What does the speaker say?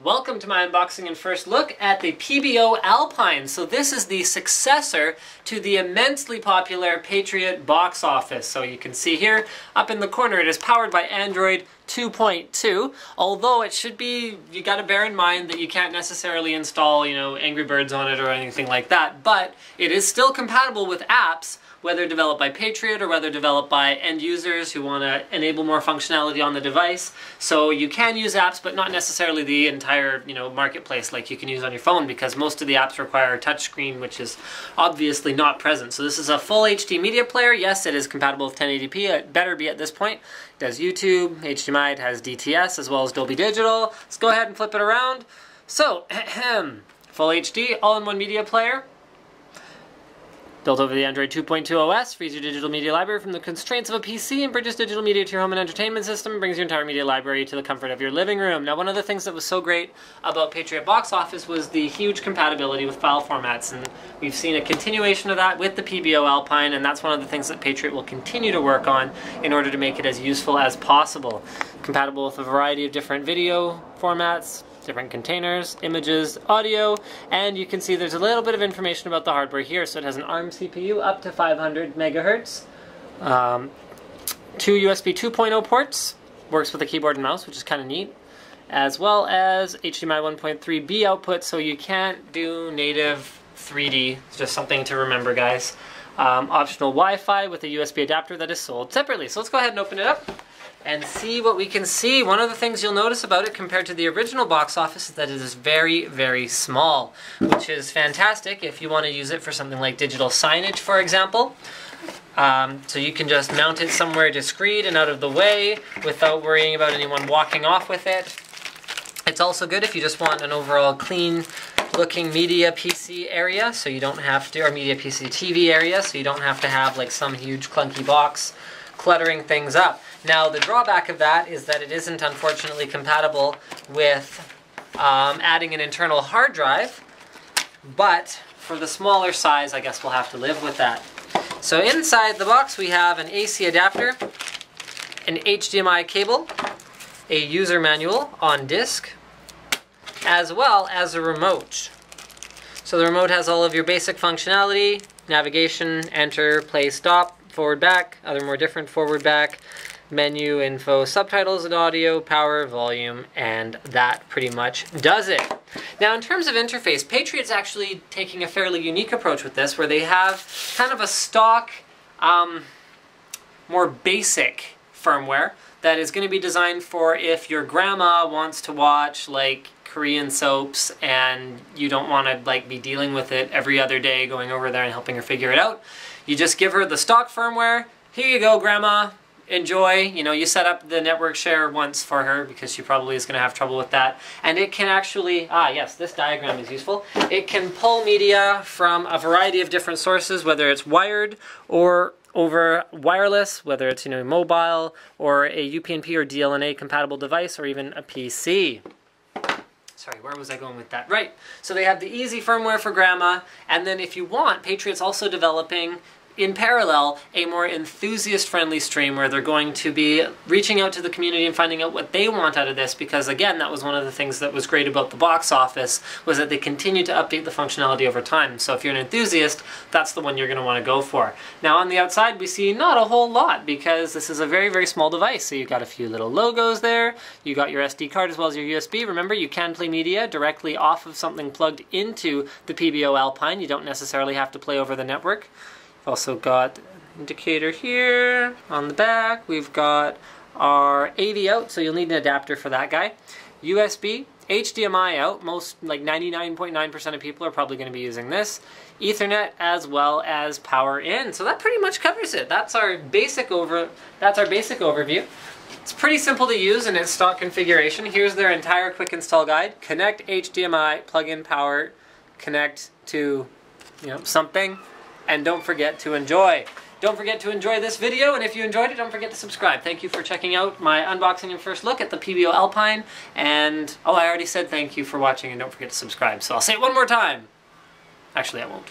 Welcome to my unboxing and first look at the PBO Alpine. So this is the successor to the immensely popular Patriot box office. So you can see here up in the corner it is powered by Android 2.2, although it should be, you got to bear in mind that you can't necessarily install, Angry Birds on it or anything like that, but it is still compatible with apps, whether developed by Patriot or whether developed by end users who want to enable more functionality on the device. So you can use apps, but not necessarily the entire, marketplace like you can use on your phone, because most of the apps require a touchscreen, which is obviously not present. So this is a full HD media player. Yes, it is compatible with 1080p. It better be at this point. It does YouTube, HDMI, it has DTS, as well as Dolby Digital. Let's go ahead and flip it around. So, full HD, all-in-one media player. Built over the Android 2.2 OS, frees your digital media library from the constraints of a PC and bridges digital media to your home and entertainment system and brings your entire media library to the comfort of your living room. Now, one of the things that was so great about Patriot Box Office was the huge compatibility with file formats, and we've seen a continuation of that with the PBO Alpine, and that's one of the things that Patriot will continue to work on in order to make it as useful as possible. Compatible with a variety of different video formats, different containers, images, audio, and you can see there's a little bit of information about the hardware here. So it has an ARM CPU up to 500 megahertz, 2 USB 2.0 ports, works with a keyboard and mouse, which is kind of neat, as well as HDMI 1.3B output, so you can't do native 3D. It's just something to remember, guys. Optional Wi-Fi with a USB adapter that is sold separately. So let's go ahead and open it up and see what we can see. One of the things you'll notice about it compared to the original box office is that it is very, very small, which is fantastic if you want to use it for something like digital signage, for example. So you can just mount it somewhere discreet and out of the way without worrying about anyone walking off with it. It's also good if you just want an overall clean looking media PC area, so you don't have to, or media PC TV area, so you don't have to have like some huge clunky box cluttering things up. Now, the drawback of that is that it isn't, unfortunately, compatible with adding an internal hard drive, but for the smaller size, I guess we'll have to live with that. So inside the box, we have an AC adapter, an HDMI cable, a user manual on disc, as well as a remote. So the remote has all of your basic functionality: navigation, enter, play, stop, forward, back, other more different forward, back, menu, info, subtitles and audio, power, volume, and that pretty much does it. Now, in terms of interface, Patriot's actually taking a fairly unique approach with this, where they have kind of a stock, more basic firmware that is going to be designed for if your grandma wants to watch like Korean soaps and you don't want to be dealing with it every other day, going over there and helping her figure it out. You just give her the stock firmware. Here you go, Grandma. Enjoy. You set up the network share once for her because she probably is going to have trouble with that. And it can actually, yes, this diagram is useful. It can pull media from a variety of different sources, whether it's wired or over wireless, whether it's mobile or a UPnP or DLNA compatible device, or even a PC. Sorry, where was I going with that? Right, so they have the easy firmware for Grandma, and then if you want, Patriot's also developing, in parallel, a more enthusiast-friendly stream where they're going to be reaching out to the community and finding out what they want out of this, because again, that was one of the things that was great about the box office, was that they continue to update the functionality over time. So if you're an enthusiast, that's the one you're going to want to go for. Now on the outside, we see not a whole lot, because this is a very, very small device. So you've got a few little logos there, you got your SD card as well as your USB. Remember, you can play media directly off of something plugged into the PBO Alpine. You don't necessarily have to play over the network. Also got indicator here on the back. We've got our AV out, so you'll need an adapter for that guy. USB, HDMI out. Most, like 99.9% of people are probably going to be using this. Ethernet, as well as power in. So that pretty much covers it. That's our basic overview. It's pretty simple to use in its stock configuration. Here's their entire quick install guide. Connect HDMI, plug in power, connect to something. And don't forget to enjoy. Don't forget to enjoy this video, and if you enjoyed it, don't forget to subscribe. Thank you for checking out my unboxing and first look at the PBO Alpine, and I already said thank you for watching, and don't forget to subscribe, so I'll say it one more time. Actually, I won't.